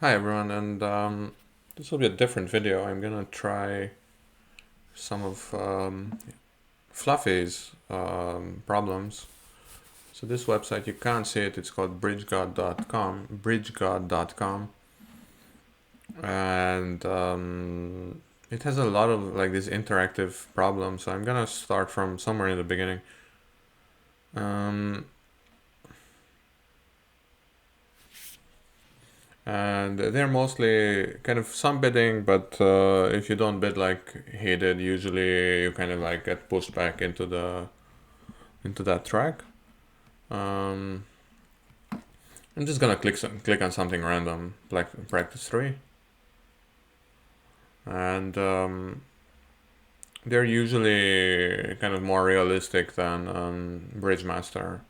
Hi everyone, and this will be a different video. I'm gonna try some of Fluffy's problems. So this website, you can't see it, it's called bridgegod.com, and it has a lot of like these interactive problems. So I'm gonna start from somewhere in the beginning. And they're mostly kind of some bidding, but if you don't bid like he did, usually you kind of like get pushed back into that track. I'm just gonna click on something random, like practice 3, and they're usually kind of more realistic than Bridgemaster.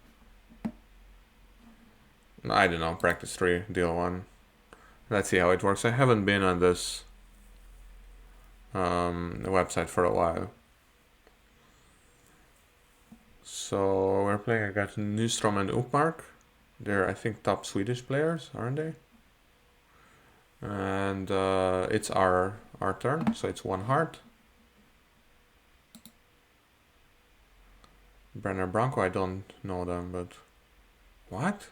I don't know, practice 3, deal 1. Let's see how it works. I haven't been on this website for a while. So we're playing against Nyström and Upmark. They're, I think, top Swedish players, aren't they? And it's our turn, so it's 1 heart. Brenner Bronco, I don't know them, but what?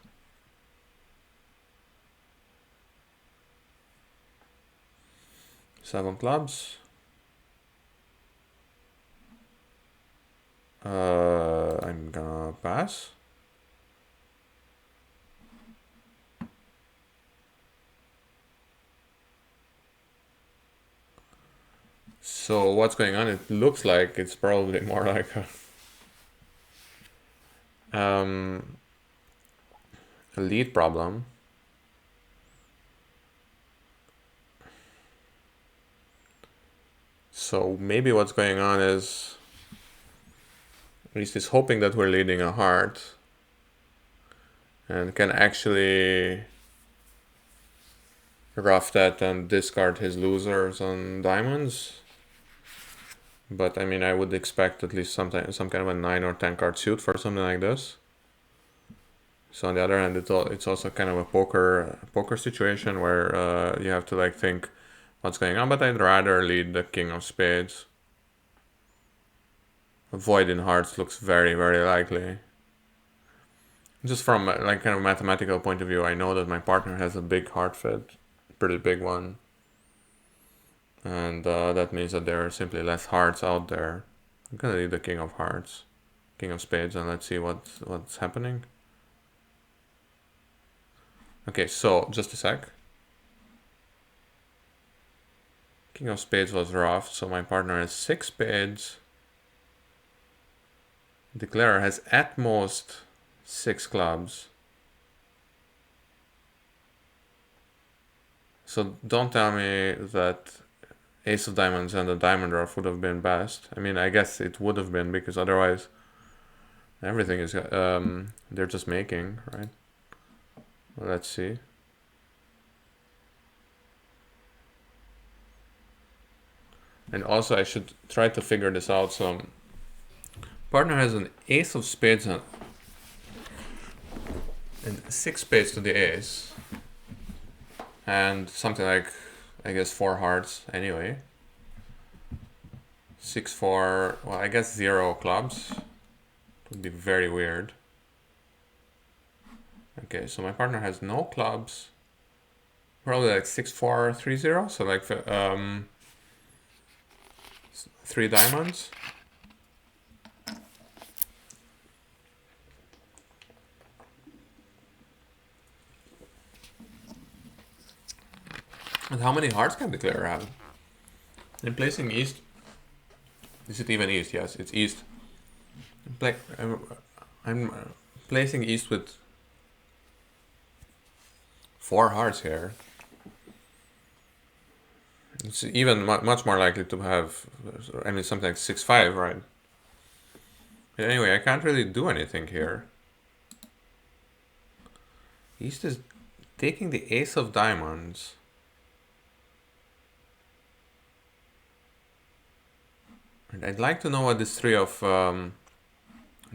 Seven clubs. I'm gonna pass. So what's going on? It looks like it's probably more like a lead problem. So maybe what's going on is at least he's hoping that we're leading a heart and can actually rough that and discard his losers on diamonds. But I mean, I would expect at least some kind of a 9 or 10 card suit for something like this. So on the other hand, it's also kind of a poker situation where you have to like think what's going on. But I'd rather lead the King of Spades. Void in hearts looks very, very likely. Just from like kind of mathematical point of view, I know that my partner has a big heart fit, pretty big one. And that means that there are simply less hearts out there. I'm gonna leave the King of Hearts, King of Spades, and let's see what's happening. Okay, so just a sec. King of Spades was rough, so my partner has 6 spades. Declarer has at most 6 clubs. So don't tell me that Ace of Diamonds and the Diamond Rough would have been best. I mean, I guess it would have been, because otherwise everything is they're just making, right? Well, let's see. And also I should try to figure this out. So partner has an Ace of Spades and 6 spades to the ace, and something like, I guess, 4 hearts anyway. 6, 4, well, I guess 0 clubs. It would be very weird. Okay, so my partner has no clubs. Probably like 6, 4, 3, 0. So like 3 diamonds. And how many hearts can Declarer have? I'm placing east. Is it even east? Yes, it's east. I'm placing east with 4 hearts here. It's even much more likely to have, I mean, something like 6, 5, right? But anyway, I can't really do anything here. East is taking the Ace of Diamonds. And I'd like to know what this 3 of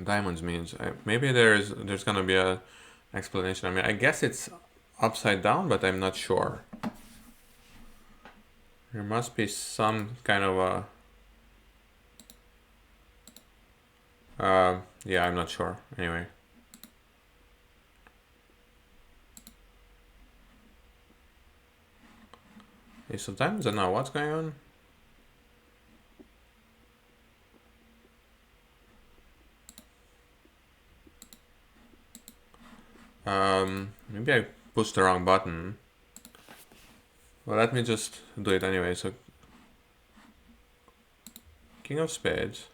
diamonds means. Maybe there's gonna be a explanation. I mean, I guess it's upside down, but I'm not sure. There must be some kind of a... yeah, I'm not sure. Anyway. Ace of diamonds, and now what's going on? Maybe I pushed the wrong button. Well, let me just do it anyway. So, King of Spades.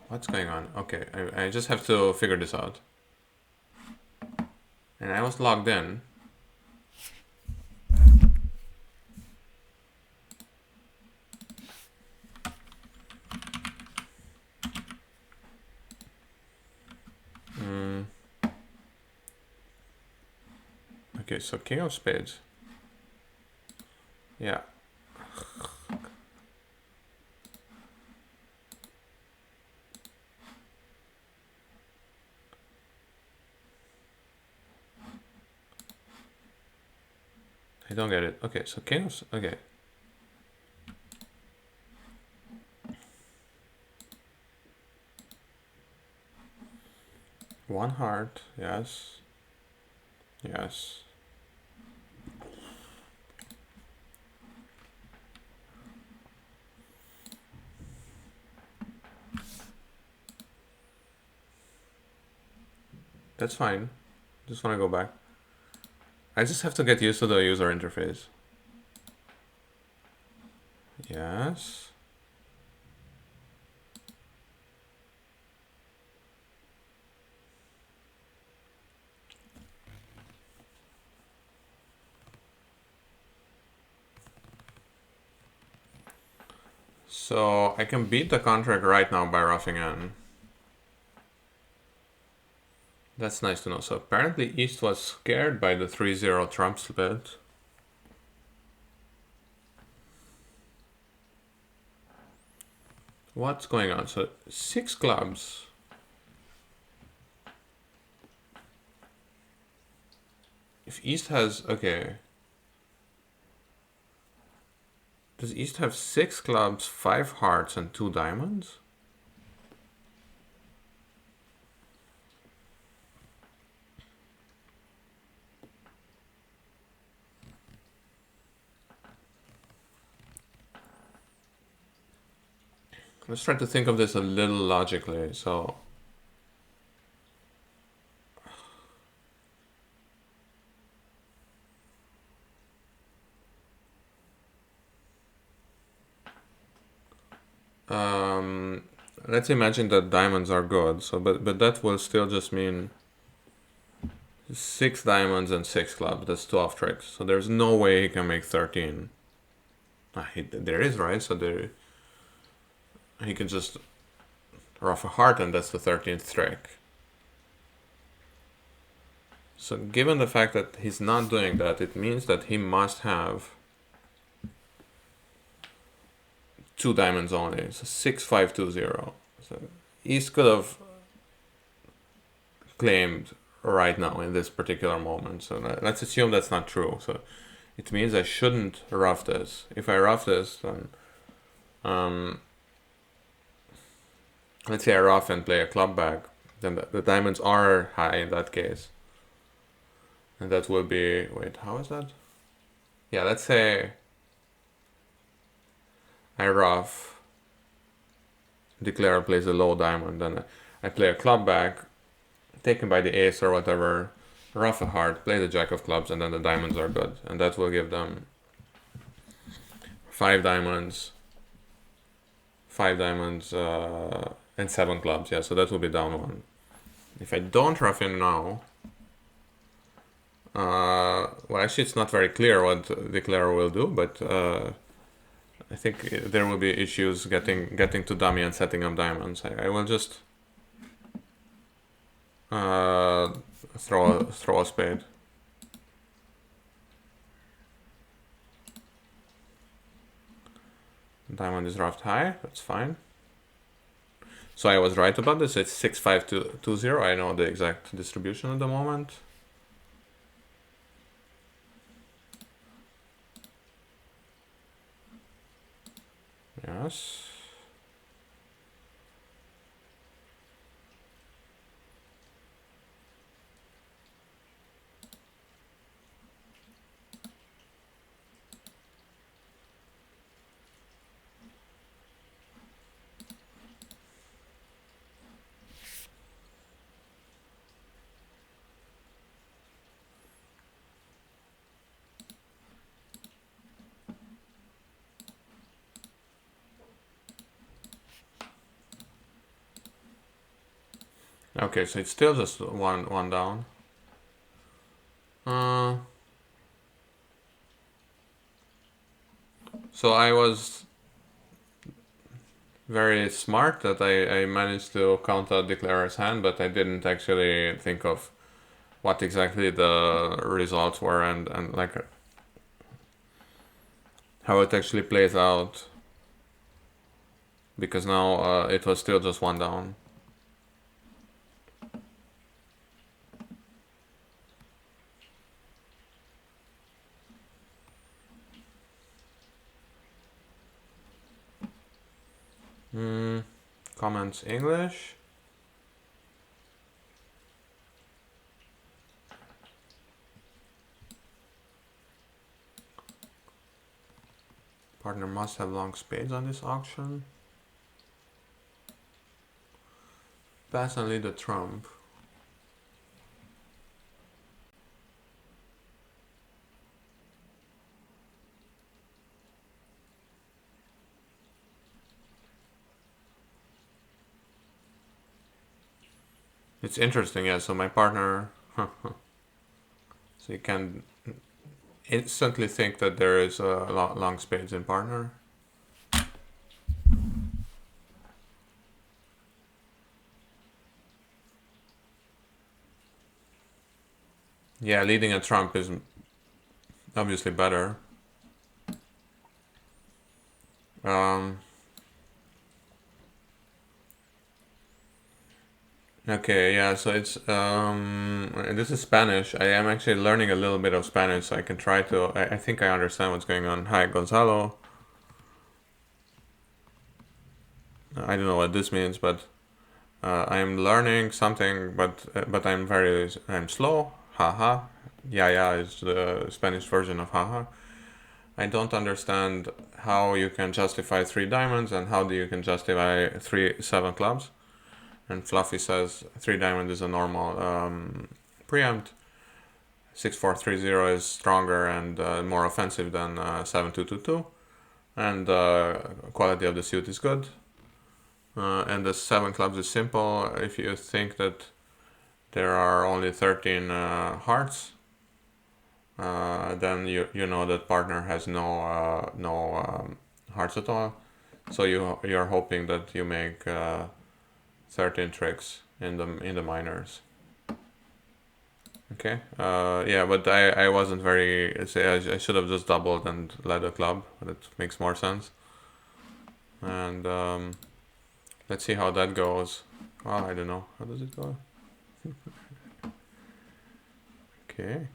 What's going on? Okay, I just have to figure this out. And I was logged in. Okay, so King of Spades. Yeah. I don't get it. Okay, so King of... okay. One heart, yes. Yes. That's fine. Just want to go back. I just have to get used to the user interface. Yes. So I can beat the contract right now by roughing in. That's nice to know. So apparently East was scared by the 3-0 Trump split. What's going on? So 6 clubs. If East has... okay. Does East have 6 clubs, 5 hearts, and 2 diamonds? Let's try to think of this a little logically. So let's imagine that diamonds are good. So but that will still just mean 6 diamonds and 6 clubs. That's 12 tricks. So there's no way he can make 13. There is, right? So there he can just rough a heart, and that's the 13th trick. So given the fact that he's not doing that, it means that he must have 2 diamonds only. So 6, 5, 2, 0. So East could have claimed right now in this particular moment. So let's assume that's not true. So it means I shouldn't rough this. If I rough this, then let's say I rough and play a club back, then the diamonds are high in that case. And that will be... wait, how is that? Yeah, let's say I rough, declare plays a low diamond, then I play a club back, taken by the ace or whatever, rough a heart, play the jack of clubs, and then the diamonds are good. And that will give them 5 diamonds, and 7 clubs. Yeah, so that will be down 1. If I don't rough in now, well, actually it's not very clear what declare will do, but I think there will be issues getting to dummy and setting up diamonds. I will just throw a spade. Diamond is roughed high. That's fine. So I was right about this. It's 6, 5, 2, 0. I know the exact distribution at the moment. Yes. Okay, so it's still just one down. Uh, so I was very smart that I managed to count out Declarer's hand, but I didn't actually think of what exactly the results were and like how it actually plays out. Because now it was still just one down. Comments English. Partner must have long spades on this auction. Pass and lead the trump. It's interesting, yeah. So my partner, so you can instantly think that there is a long spades in partner. Yeah, leading a trump is obviously better. Okay, yeah, so it's this is Spanish. I am actually learning a little bit of Spanish, so I can try to. I think I understand what's going on. Hi, Gonzalo. I don't know what this means, but I am learning something. But I'm slow. Haha. Yeah, is the Spanish version of haha. I don't understand how you can justify 3 diamonds and how do you can justify 7 clubs. And Fluffy says 3 diamond is a normal preempt. 6430 is stronger and more offensive than 7222, and quality of the suit is good. And the 7 clubs is simple. If you think that there are only 13 hearts, then you know that partner has no hearts at all. So you're hoping that you make 13 tricks in the minors. Okay. Yeah, but I wasn't very. I should have just doubled and led a club. That makes more sense. And let's see how that goes. Oh, I don't know. How does it go? Okay.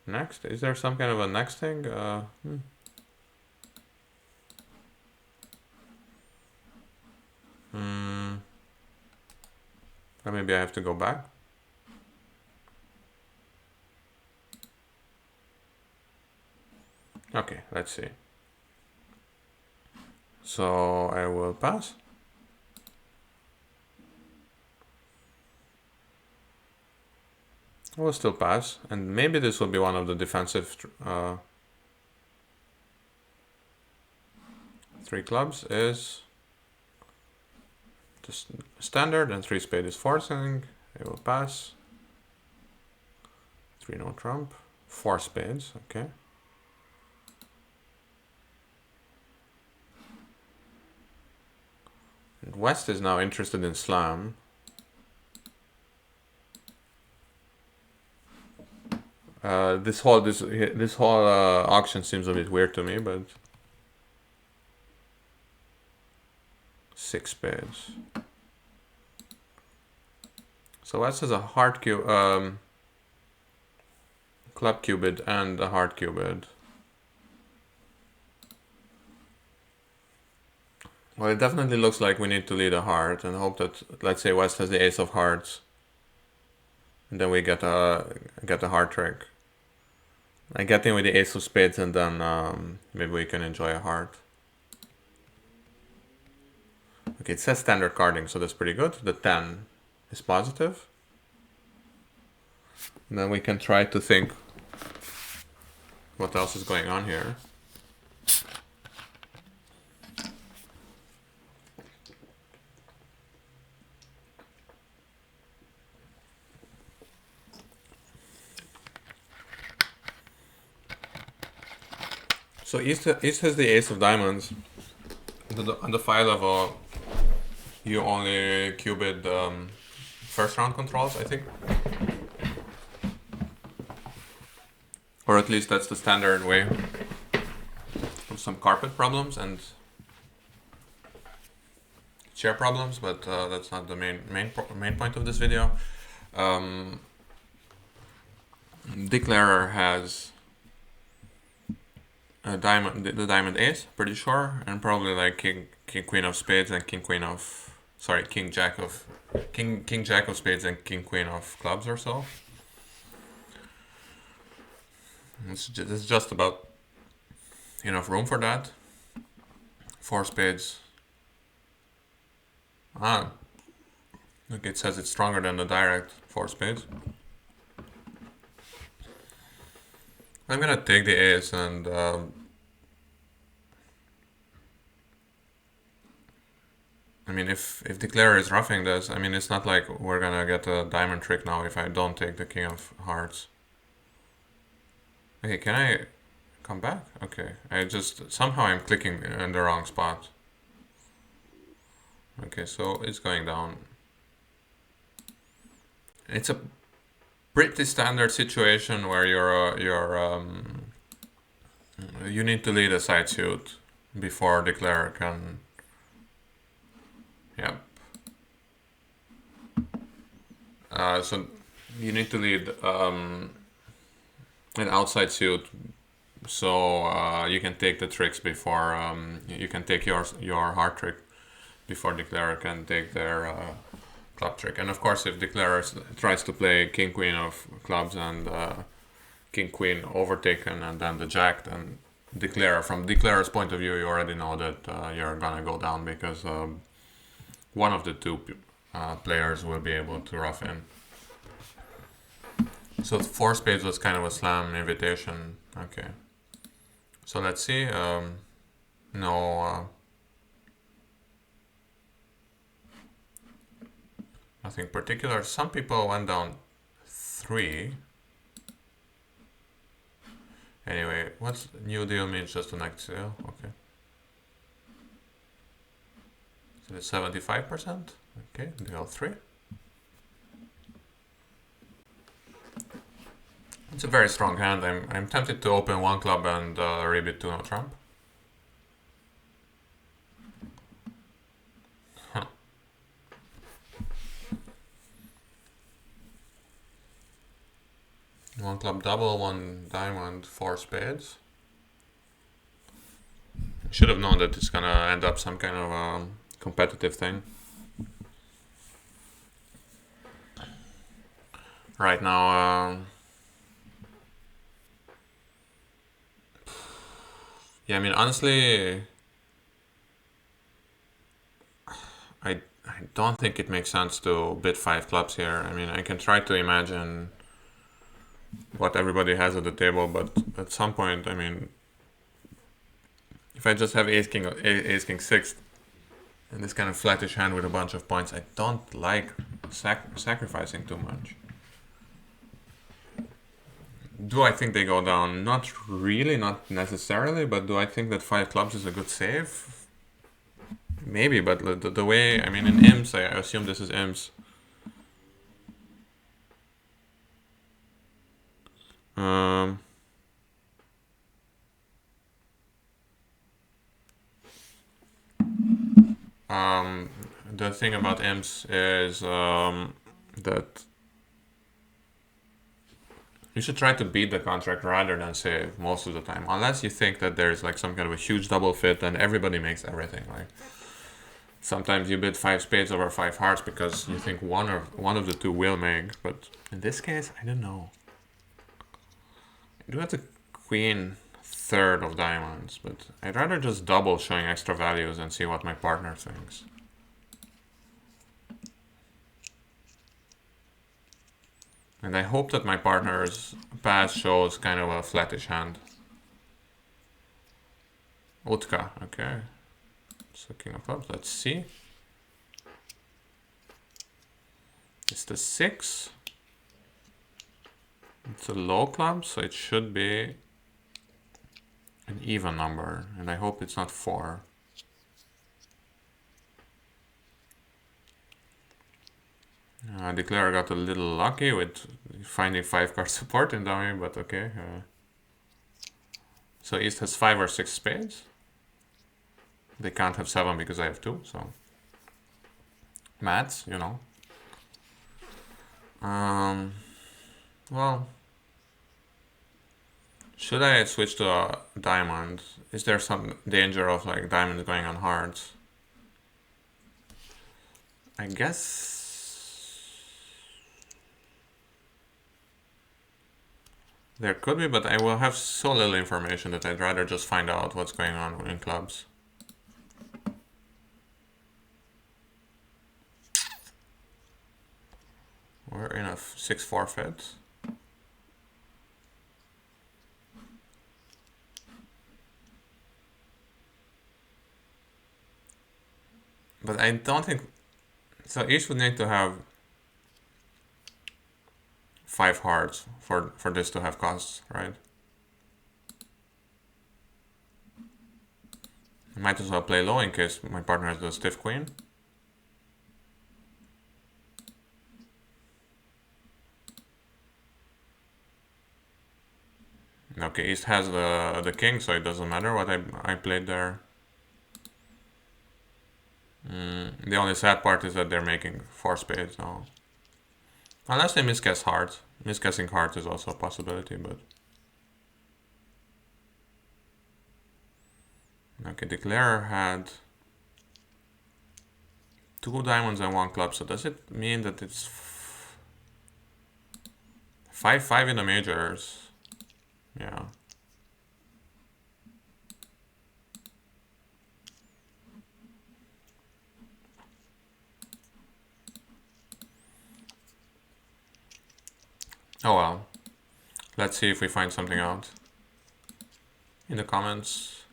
Next, is there some kind of a next thing? Or maybe I have to go back. Okay, let's see. So I will pass. I will still pass, and maybe this will be one of the defensive 3 clubs is just standard, and 3 spade is forcing. I will pass. 3 no trump. 4 spades, okay. And West is now interested in slam. This whole auction seems a bit weird to me, but 6 spades. So West has a heart club cubed and a heart cubed. Well, it definitely looks like we need to lead a heart and hope that, let's say, West has the ace of hearts, and then we get a heart trick. I get in with the ace of spades, and then maybe we can enjoy a heart. Okay, it says standard carding, so that's pretty good. The 10 is positive. And then we can try to think what else is going on here. So East has the ace of diamonds. On the 5 level, you only cubed first round controls, I think. Or at least that's the standard way. Some carpet problems and chair problems, but that's not the main point of this video. Declarer has a diamond, the diamond ace, pretty sure, and probably like king queen of spades and king jack of spades and king queen of clubs or so. It's just about enough room for that. 4 spades. Look, it says it's stronger than the direct 4 spades. I'm gonna take the ace and I mean, if Declarer is roughing this, I mean, it's not like we're gonna get a diamond trick now if I don't take the king of hearts. Okay, can I come back? Okay, somehow I'm clicking in the wrong spot. Okay, so it's going down. It's a pretty standard situation where you need to lead a side suit before Declarer can. Yep. So you need to lead an outside suit, so you can take the tricks before you can take your heart trick before Declarer can take their club trick. And of course, if Declarer tries to play king queen of clubs and king queen overtaken and then the jack, then from Declarer's point of view, you already know that you're gonna go down because one of the two players will be able to rough in. So 4 spades was kind of a slam invitation. Okay. So let's see. No. Nothing particular. Some people went down 3. Anyway, what's new deal means just the next deal? Okay. So it's 75%. Okay, deal 3. It's a very strong hand. I'm tempted to open 1 club and rebid 2 no trump. Huh. One club double, 1 diamond, 4 spades. I should have known that it's gonna end up some kind of competitive thing. Right now, yeah, I mean, honestly, I don't think it makes sense to bid 5 clubs here. I mean, I can try to imagine what everybody has at the table, but at some point, I mean, if I just have ace king 6 and this kind of flattish hand with a bunch of points, I don't like sacrificing too much. Do I think they go down? Not really, not necessarily, but do I think that 5 clubs is a good save? Maybe, but the way, I mean, in imps, I assume this is imps. The thing about imps is that you should try to beat the contract rather than save most of the time, unless you think that there's like some kind of a huge double fit and everybody makes everything. Like, Sometimes you bid 5 spades over 5 hearts because you think one of the two will make, but in this case, I don't know. I do have the queen third of diamonds, but I'd rather just double showing extra values and see what my partner thinks. And I hope that my partner's pass shows kind of a flattish hand. Utka, okay. So king of clubs, let's see. It's the 6. It's a low club, so it should be an even number. And I hope it's not 4. Declare got a little lucky with finding 5 card support in dummy, but okay. So East has 5 or 6 spades. They can't have 7 because I have 2, so. Maths, you know. Well. Should I switch to a diamond? Is there some danger of like diamonds going on hearts? I guess. There could be, but I will have so little information that I'd rather just find out what's going on in clubs. We're in a 6 forfeit. But I don't think... So each would need to have 5 hearts for this to have costs, right? I might as well play low in case my partner has the stiff queen. Okay, East has the king, so it doesn't matter what I played there. The only sad part is that they're making 4 spades now. Unless they misguess hearts. Misguessing hearts is also a possibility, but... Okay, Declare had 2 diamonds and 1 club, so does it mean that it's 5-5 in the majors? Yeah. Oh well. Let's see if we find something out in the comments.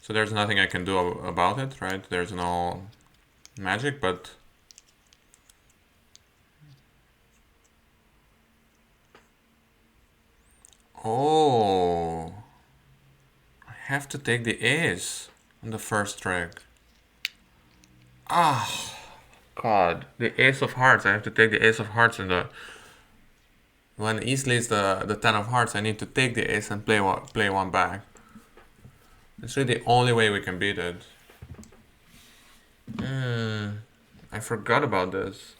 So there's nothing I can do about it, right? There's no magic, but... Oh, I have to take the ace on the first trick. Ah, God, the ace of hearts. I have to take the ace of hearts in the... When East leads the 10 of hearts, I need to take the ace and play one back. It's really the only way we can beat it. I forgot about this.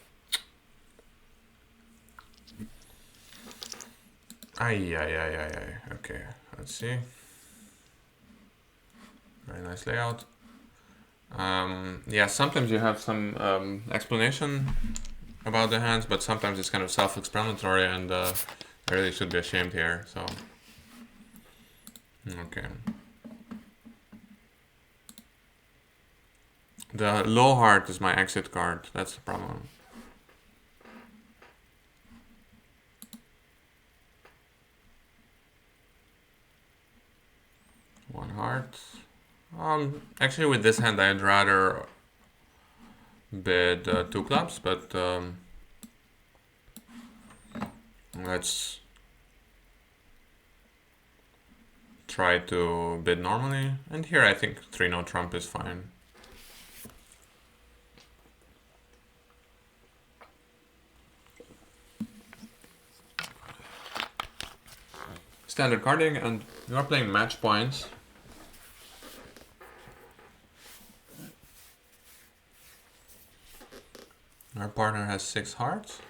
Ay. Okay, let's see. Very nice layout. Yeah, sometimes you have some explanation about the hands, but sometimes it's kind of self-explanatory, and I really should be ashamed here, so... Okay. The low heart is my exit card, that's the problem. One heart. Actually with this hand I'd rather bid 2 clubs, but let's try to bid normally. And here I think 3-no trump is fine. Standard carding, and we are playing match points. Our partner has 6 hearts.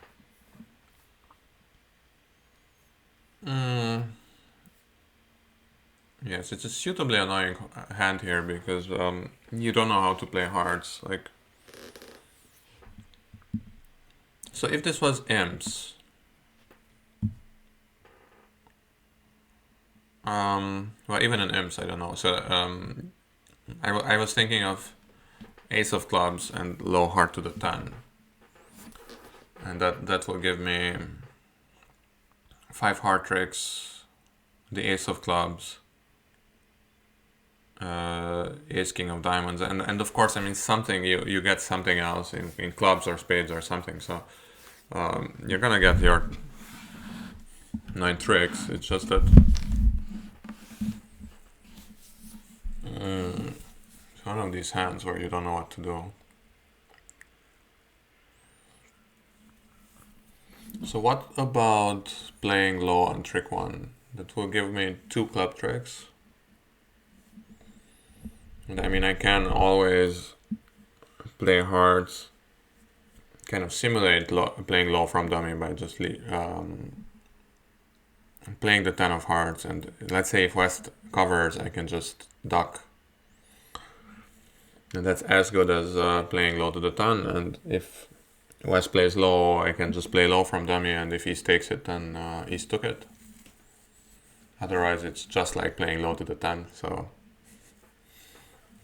Yeah, Yes, it's a suitably annoying hand here because you don't know how to play hearts. Like, so if this was imps, well, even in imps, I don't know. So I was thinking of ace of clubs and low heart to the 10, and that will give me 5 heart tricks, the ace of clubs, ace king of diamonds, and of course, I mean, something you get something else in clubs or spades or something. So you're gonna get your 9 tricks. It's just that it's one of these hands where you don't know what to do. So what about playing low on trick 1? That will give me 2 club tricks. And I mean, I can always play hearts, kind of simulate playing low from dummy by just playing the 10 of hearts. And let's say if West covers, I can just duck. And that's as good as playing low to the 10. And if West plays low, I can just play low from dummy, and if East takes it, then East took it. Otherwise, it's just like playing low to the 10. So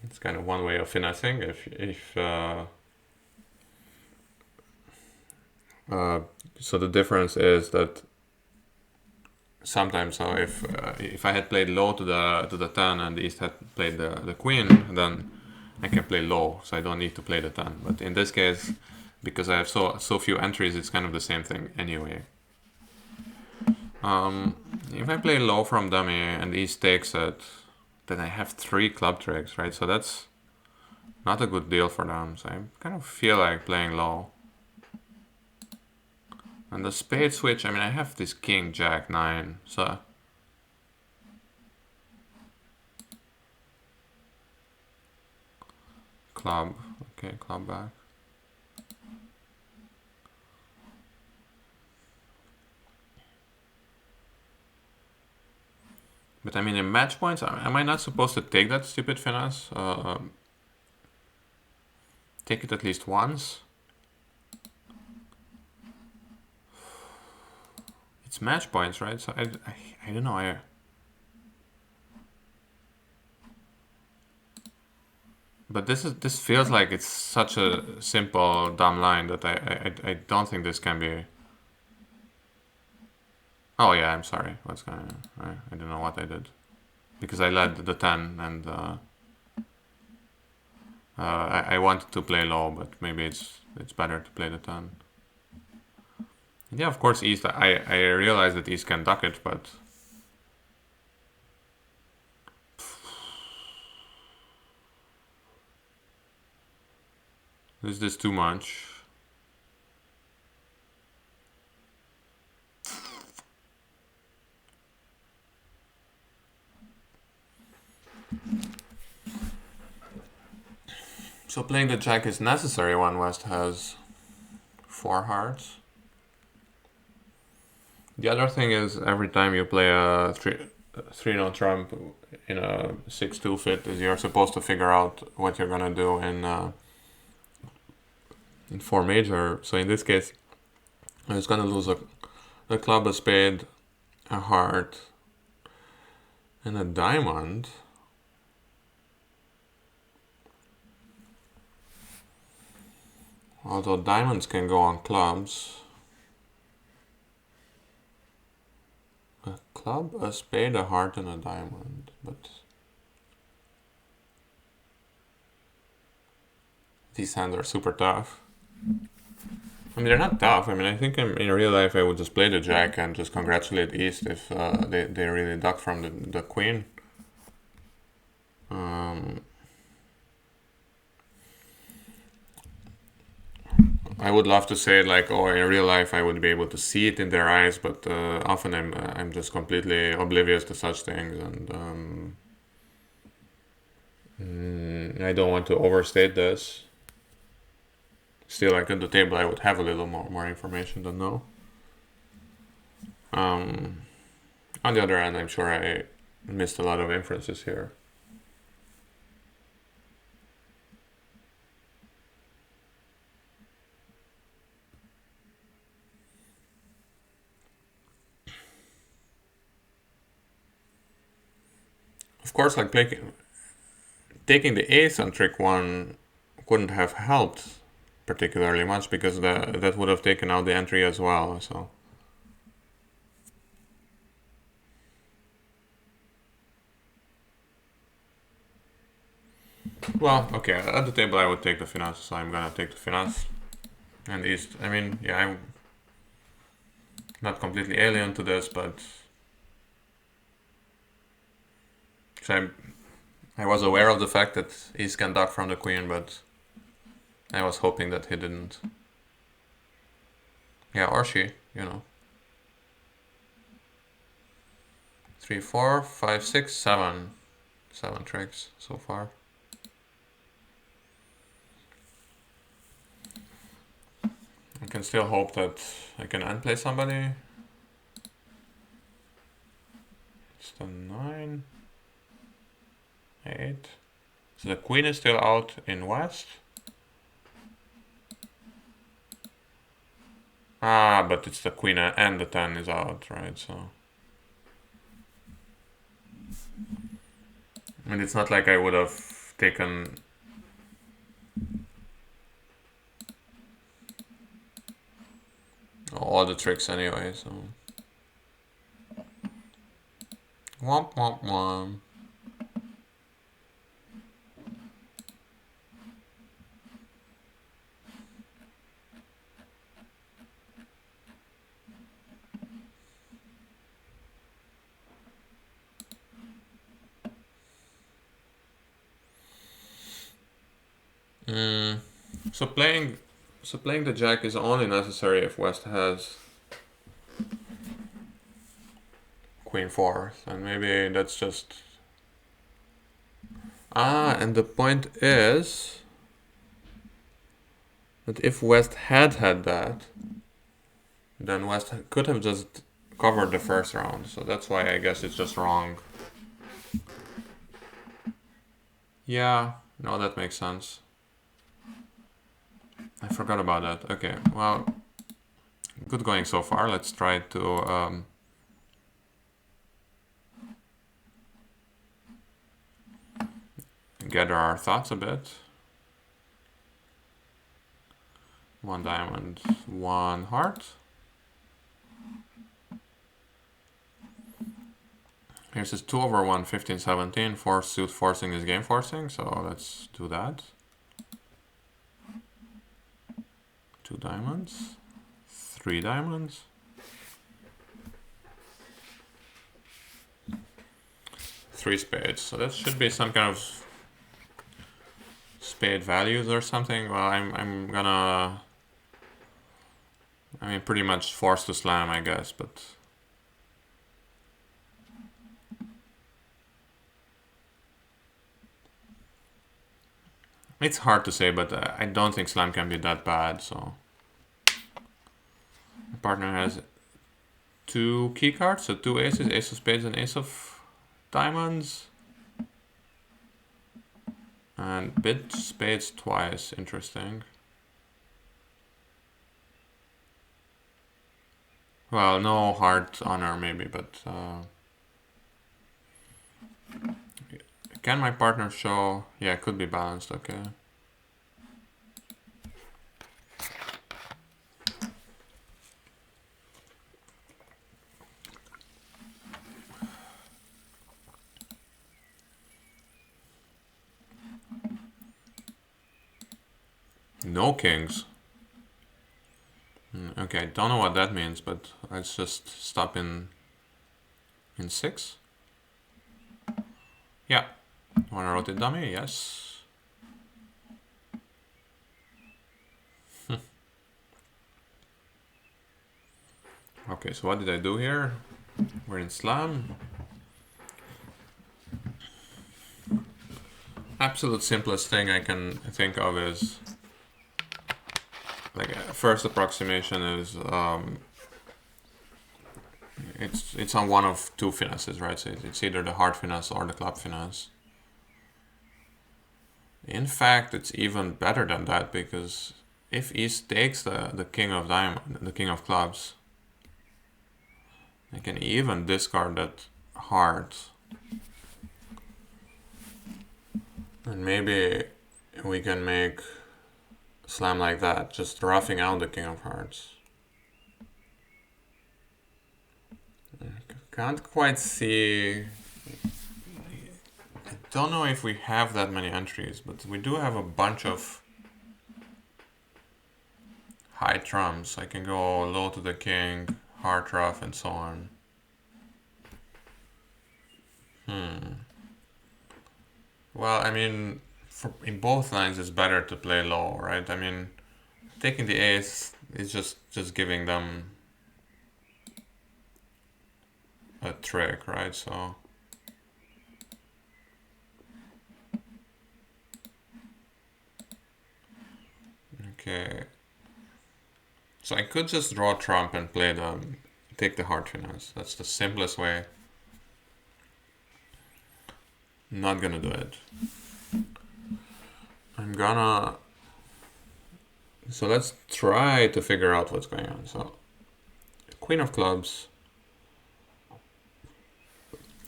it's kind of one way of finessing. So the difference is that sometimes, so if I had played low to the 10 and East had played the queen, then I can play low, so I don't need to play the 10. But in this case, because I have so few entries, it's kind of the same thing anyway. If I play low from dummy and East takes it, then I have 3 club tricks, right? So that's not a good deal for them. So I kind of feel like playing low. And the spade switch, I mean, I have this king, jack, 9, so club, okay, club back. But I mean, in match points, am I not supposed to take that stupid finesse? Take it at least once? It's match points, right? So I don't know. But this feels like it's such a simple dumb line that I don't think this can be. Oh yeah, I'm sorry. What's going on? I don't know what I did because I led the 10 and I wanted to play low, but maybe it's better to play the 10. Yeah, of course, East. I realize that East can duck it, but is this too much? So playing the jack is necessary when West has 4 hearts. The other thing is every time you play a 3-note trump in a 6-2 fit, is you're supposed to figure out what you're gonna do in 4 major. So in this case, I was gonna lose a club, a spade, a heart, and a diamond. Although diamonds can go on clubs. A club, a spade, a heart, and a diamond. But these hands are super tough. I mean, they're not tough. I mean, I think in real life I would just play the jack and just congratulate East if they really duck from the queen. I would love to say like, oh, in real life I would be able to see it in their eyes, but often I'm just completely oblivious to such things, and I don't want to overstate this. Still, like at the table, I would have a little more information than now. On the other hand, I'm sure missed a lot of inferences here. Of course, like taking the ace on trick one couldn't have helped particularly much because that would have taken out the entry as well. So. Well, okay, at the table I would take the finesse, so I'm gonna take the finesse. And east, I mean, yeah, I'm not completely alien to this, but I was aware of the fact that East can duck from the queen, but I was hoping that he didn't. Yeah, or she, you know. 3, 4, 5, 6, 7. 7 tricks so far. I can still hope that I can end play somebody. It's the 9. 8. So the queen is still out in west. Ah, but it's the queen and the 10 is out, right? So. And it's not like I would have taken all the tricks anyway, so. Womp womp womp. So playing the jack is only necessary if West has queen 4, and maybe that's just. And the point is that if West had that, then West could have just covered the first round. So that's why I guess it's just wrong. Yeah, no, that makes sense. I forgot about that. Okay, well, good going so far. Let's try to gather our thoughts a bit. 1 diamond, 1 heart. Here's his 2/1, 15, 17. 4 suit forcing is game forcing, so let's do that. 2 diamonds, 3 diamonds. 3 spades, so that should be some kind of spade values or something. Well, I'm gonna, I mean, pretty much forced to slam, I guess, but. It's hard to say, but I don't think slam can be that bad, so. My partner has 2 key cards, so 2 aces, ace of spades and ace of diamonds. And bid spades twice, interesting. Well, no heart honor maybe, but can my partner show? Yeah, it could be balanced, okay. No kings. Okay, I don't know what that means, but let's just stop in 6. Yeah. Wanna rotate dummy? Yes. Okay, so what did I do here? We're in slam. Absolute simplest thing I can think of is, like, first approximation is it's on one of two finesses, right? So it's either the heart finesse or the club finesse. In fact, it's even better than that, because if East takes the king of diamond, the king of clubs, I can even discard that heart. And maybe we can make slam like that, just roughing out the king of hearts. Can't quite see. I don't know if we have that many entries, but we do have a bunch of high trumps. I can go low to the king, heart rough, and so on. Well, I mean, in both lines, it's better to play low, right? I mean, taking the ace is just giving them a trick, right? So okay. So I could just draw trump and take the heart finesse. That's the simplest way. Not gonna do it. I'm gonna. So let's try to figure out what's going on. So, Queen of clubs.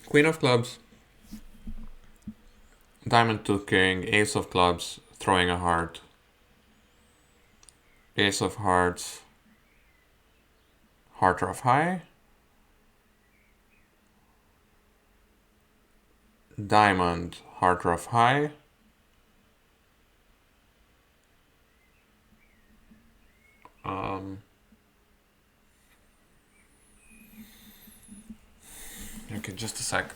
Queen of clubs. Diamond to king. Ace of clubs. Throwing a heart. Ace of hearts. Heart rough high. Diamond. Heart rough high. Okay, just a sec.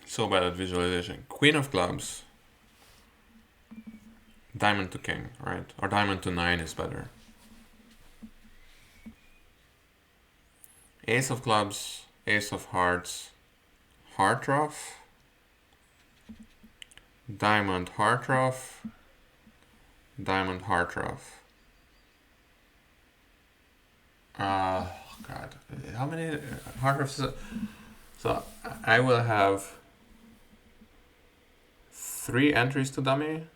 So bad at visualization. Queen of clubs. Diamond to king, right? Or diamond to 9 is better. Ace of clubs, ace of hearts, heart rough, diamond heart rough, diamond heart rough. God, how many heart roughs? So I will have 3 entries to dummy.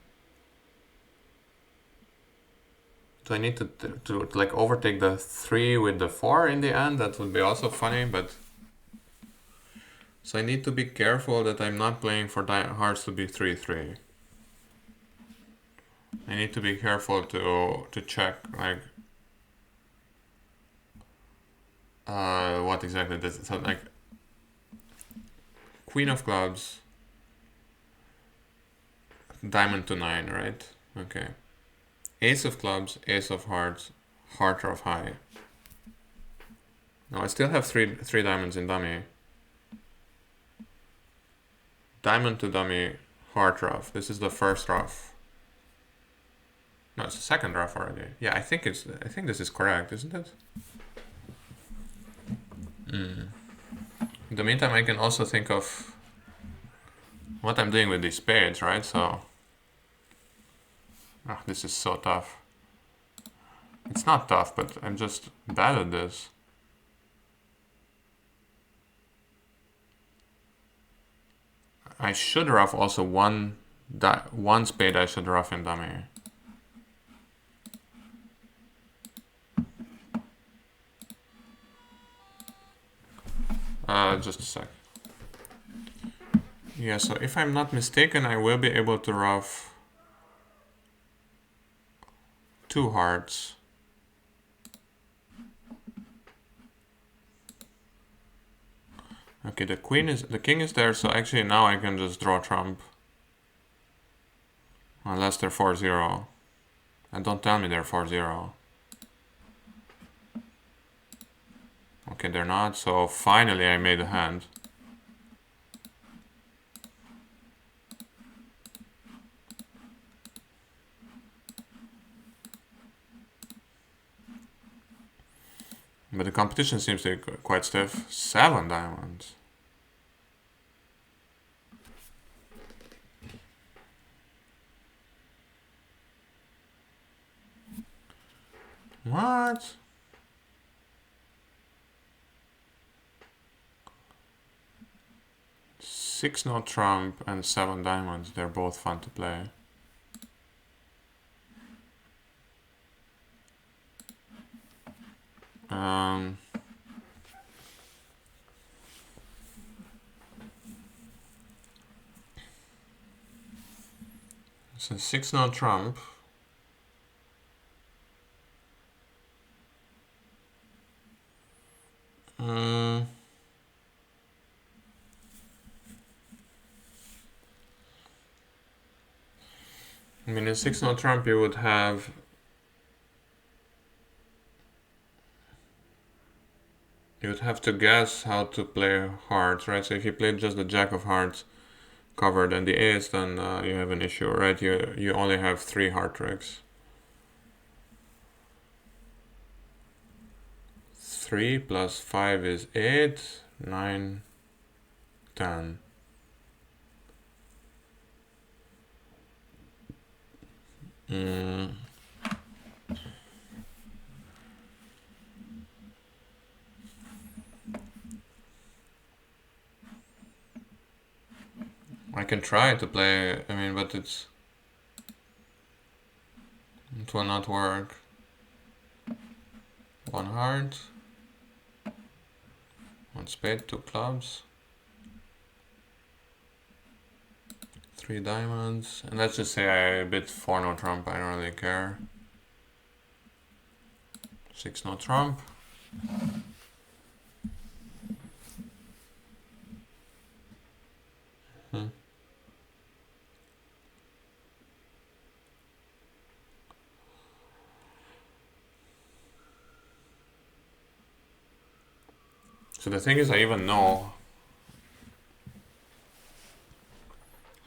Do I need to like overtake the 3 with the 4 in the end? That would be also funny, but so I need to be careful that I'm not playing for hearts to be 3-3. I need to be careful to check like what exactly this is. So like Queen of clubs, diamond to 9, right? Okay. Ace of clubs, ace of hearts, heart rough high. Now I still have three diamonds in dummy. Diamond to dummy, heart rough. This is the first rough. No, it's the second rough already. Yeah, I think this is correct, isn't it? In the meantime, I can also think of what I'm doing with these spades, right? So, this is so tough. It's not tough, but I'm just bad at this. I should rough also one spade. I should rough in dummy. Just a sec. Yeah, so if I'm not mistaken, I will be able to rough 2 hearts. Okay, the king is there, so actually now I can just draw trump. Unless they're 4-0. And don't tell me they're 4-0. Okay, they're not, so finally I made a hand. But the competition seems to be quite stiff. 7 diamonds. What? 6 no trump and 7 diamonds. They're both fun to play. So 6 no trump. I mean, in 6 no trump you would have to guess how to play hearts, right? So if you played just the jack of hearts covered and the ace, then you have an issue, right? You only have 3 heart tricks. 3 plus 5 is 8, 9, 10. I can try to play, I mean, but it will not work. 1 heart, 1 spade, 2 clubs, 3 diamonds, and let's just say I bid 4 no trump, I don't really care. 6 no trump. So the thing is, I even know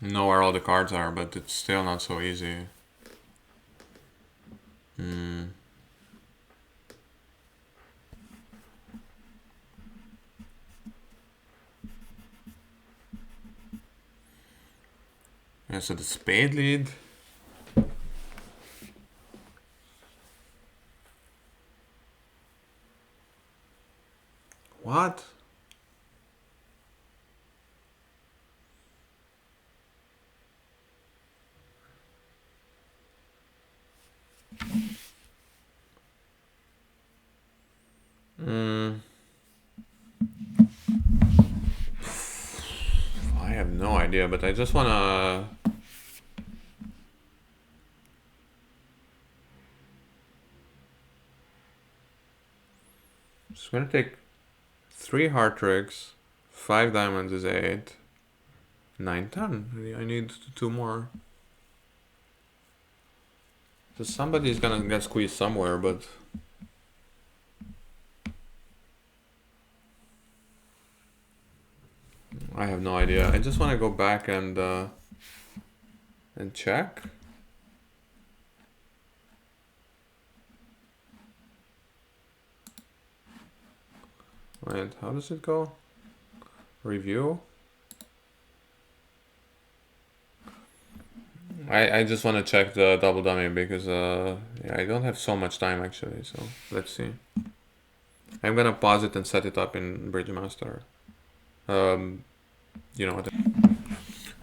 where all the cards are, but it's still not so easy. Yeah, so the spade lead. What? I have no idea, but I just wanna... Just gonna take 3 heart tricks, 5 diamonds is 8, 9, 10. I need 2 more. So somebody's gonna get squeezed somewhere, but... I have no idea. I just want to go back and check. Wait, how does it go? Review. I just want to check the double dummy because yeah, I don't have so much time actually. So let's see. I'm gonna pause it and set it up in Bridge Master. You know what?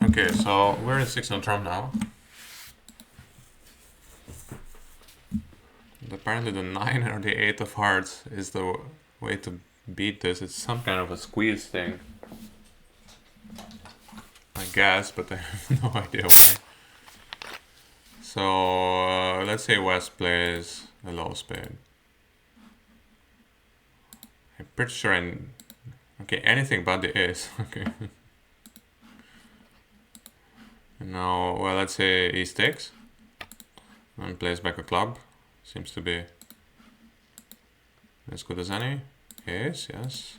Okay, so we're in 6 no trump now. Apparently the 9 or the 8 of hearts is the way to beat this. It's some kind of a squeeze thing, I guess, but I have no idea why. So let's say West plays a low spade. I'm pretty sure okay, anything but the ace. Okay. Now, well, let's say East takes and plays back a club. Seems to be as good as any. Ace, yes.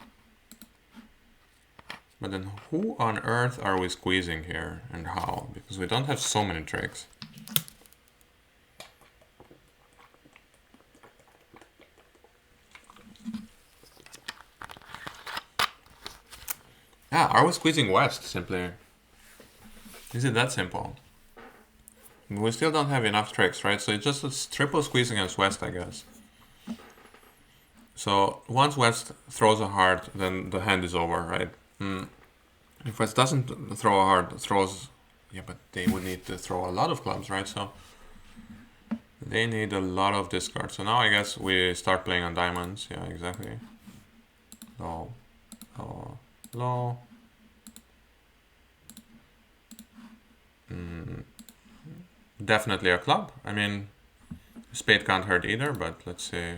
But then who on earth are we squeezing here and how? Because we don't have so many tricks. Yeah, are we squeezing West simply? Is it that simple? We still don't have enough tricks, right? So it's just a triple squeeze against West, I guess. So once West throws a heart, then the hand is over, right? If West doesn't throw a heart, throws... Yeah, but they would need to throw a lot of clubs, right? So they need a lot of discards. So now I guess we start playing on diamonds. Yeah, exactly. Low, low, low. Definitely a club. I mean, spade can't hurt either, but let's see.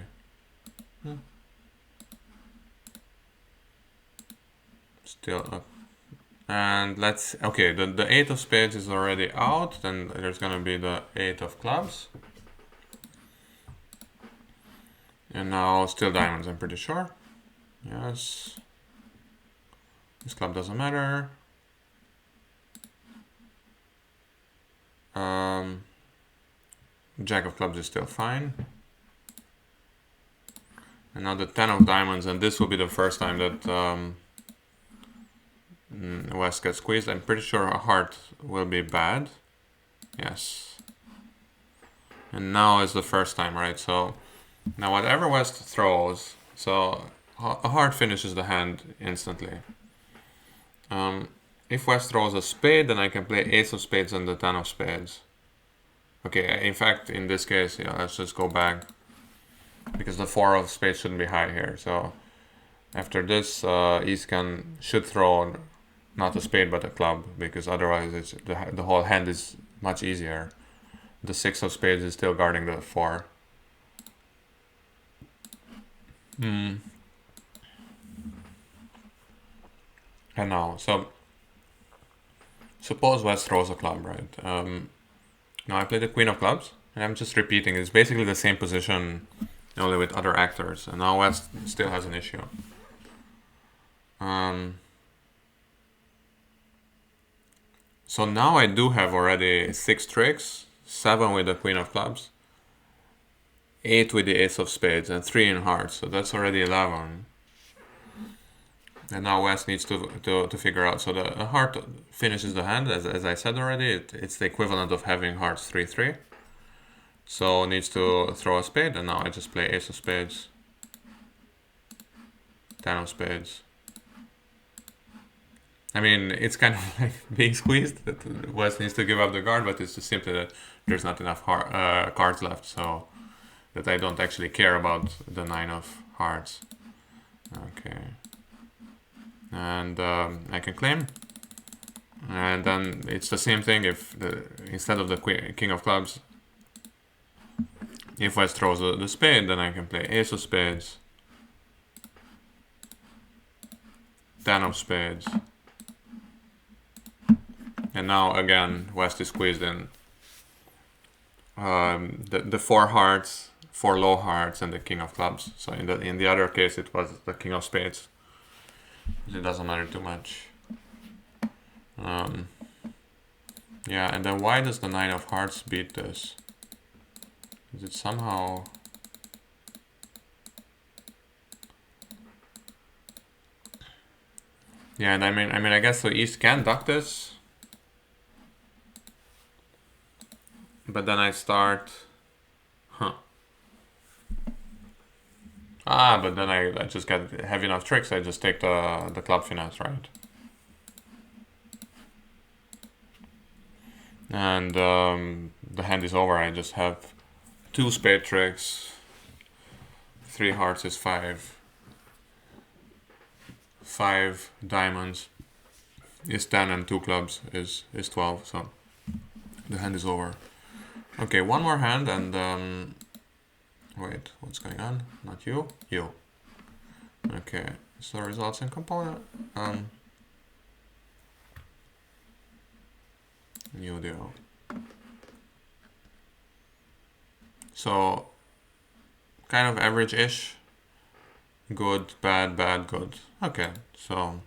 Still up. And let's... Okay, the 8 of spades is already out. Then there's gonna be the 8 of clubs. And now still diamonds, I'm pretty sure. Yes. This club doesn't matter. Jack of clubs is still fine. And now the 10 of diamonds, and this will be the first time that West gets squeezed. I'm pretty sure a heart will be bad. Yes. And now is the first time, right? So now whatever West throws, so a heart finishes the hand instantly. If West throws a spade, then I can play ace of spades and the 10 of spades. Okay, in fact, in this case, yeah, let's just go back. Because the 4 of spades shouldn't be high here. So after this, East should throw not a spade but a club. Because otherwise it's, the whole hand is much easier. The 6 of spades is still guarding the 4. And now, so suppose West throws a club, right? Now I play the queen of clubs, and I'm just repeating. It's basically the same position, only with other actors. And now West still has an issue. So now I do have already 6 tricks, 7 with the queen of clubs, 8 with the ace of spades, and 3 in hearts. So that's already 11. And now West needs to figure out. So the heart finishes the hand, as I said already. It's the equivalent of having hearts 3-3. So needs to throw a spade, and now I just play ace of spades, 10 of spades. I mean, it's kind of like being squeezed. That West needs to give up the guard, but it's just simply that there's not enough cards left, so that I don't actually care about the 9 of hearts. Okay. And I can claim. And then it's the same thing if instead of the king of clubs, if West throws the spade, then I can play ace of spades, 10 of spades. And now again, West is squeezed in. The 4 hearts, 4 low hearts, and the king of clubs. So in the other case, it was the king of spades. It doesn't matter too much. Yeah, and then why does the 9 of hearts beat this? Is it somehow... Yeah, and I mean, I guess the East can duck this. But then I start... but then I just have enough tricks. I just take the club finesse, right? And the hand is over. I just have 2 spade tricks. 3 hearts is 5. 5 diamonds is 10, and 2 clubs is 12. So the hand is over. Okay, one more hand, and wait, what's going on? Not you, you. Okay, so results in component. New deal. So kind of average-ish. Good, bad, bad, good. Okay, so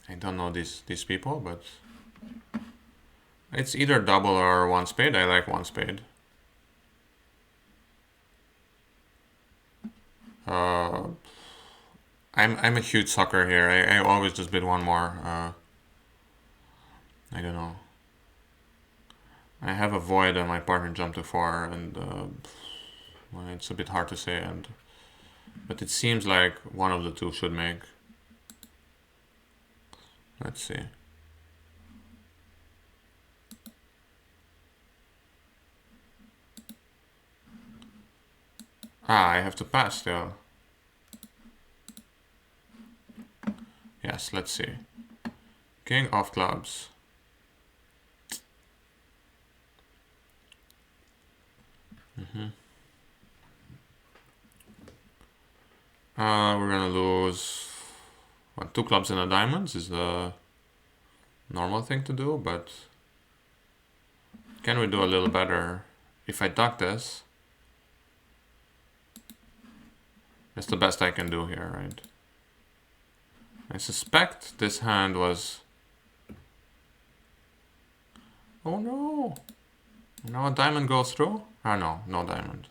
I don't know these people, but it's either double or 1 spade. I like 1 spade. I'm a huge sucker here. I always just bid 1 more. I don't know. I have a void and my partner jumped to 4, and well, it's a bit hard to say. But it seems like one of the two should make. Let's see. Ah, I have to pass still. Yes, let's see. King of clubs. We're gonna lose what, 2 clubs and a diamonds is the normal thing to do, but can we do a little better? If I duck this, that's the best I can do here, right? I suspect this hand was... Oh no! Now a diamond goes through? Ah no, no diamond.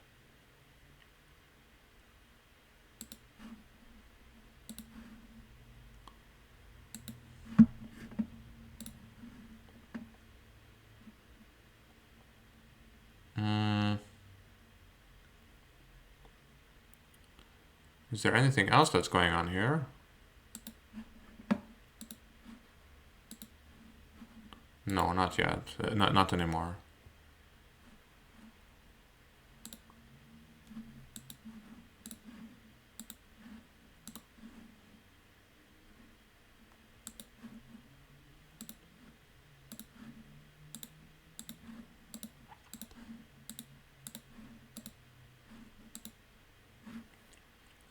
Is there anything else that's going on here? No, not yet. Not anymore.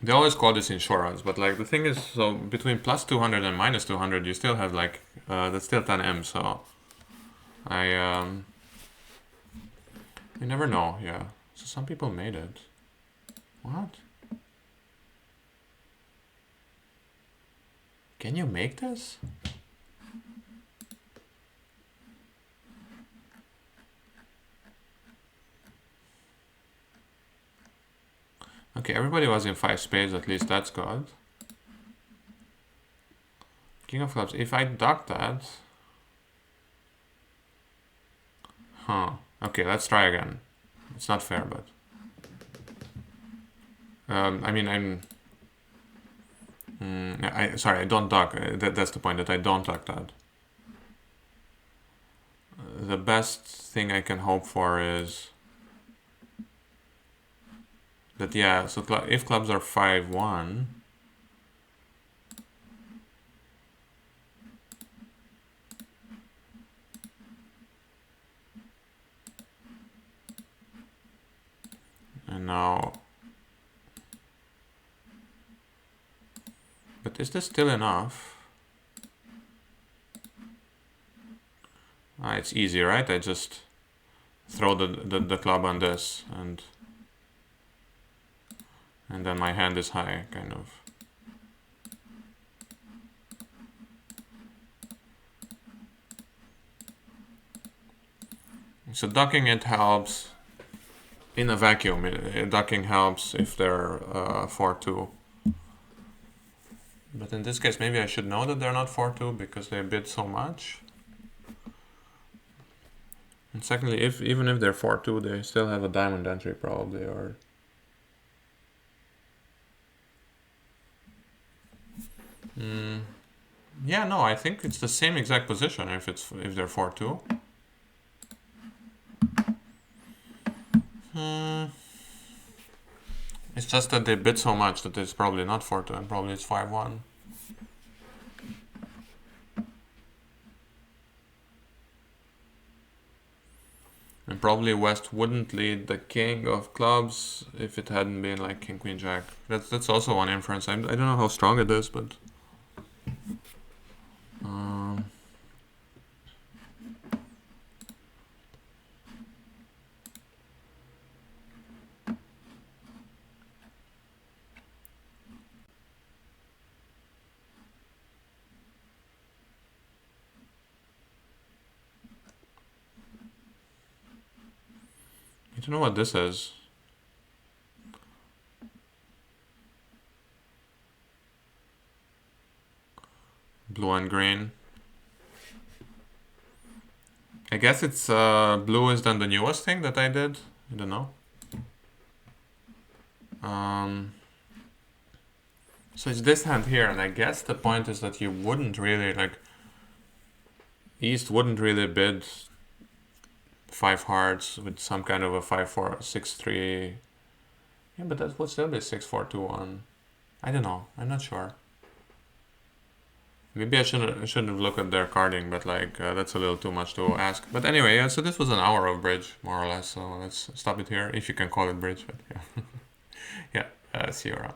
They always call this insurance, but like the thing is, so between plus 200 and minus 200, you still have like that's still 10M. So you never know. Yeah. So some people made it. What? Can you make this? Okay, everybody was in 5 spades, at least that's good. King of clubs, if I duck that... Huh. Okay, let's try again. It's not fair, but... I mean, sorry, I don't duck. That's the point, that I don't duck that. The best thing I can hope for is... that, yeah, so if clubs are 5-1... And now... But is this still enough? Ah, it's easy, right? I just throw the club on this and then my hand is high, kind of. So ducking it helps in a vacuum. Ducking helps if they're 4-2. But in this case, maybe I should know that they're not 4-2 because they bid so much. And secondly, even if they're 4-2, they still have a diamond entry probably, or... Yeah, no, I think it's the same exact position if they're 4-2. It's just that they bid so much that it's probably not 4-2 and probably it's 5-1. And probably West wouldn't lead the king of clubs if it hadn't been like king, queen, jack. That's also one inference. I don't know how strong it is, but... I don't know what this is. Blue and green. I guess it's blue is then the newest thing that I did. I don't know. So it's this hand here, and I guess the point is that you wouldn't really like East wouldn't really bid 5 hearts with some kind of a 5-4, 6-3. Yeah, but that would still be 6-4-2-1. I don't know. I'm not sure. Maybe I shouldn't look at their carding, but like that's a little too much to ask. But anyway, yeah, so this was an hour of bridge, more or less. So let's stop it here, if you can call it bridge. But yeah, yeah. See you around.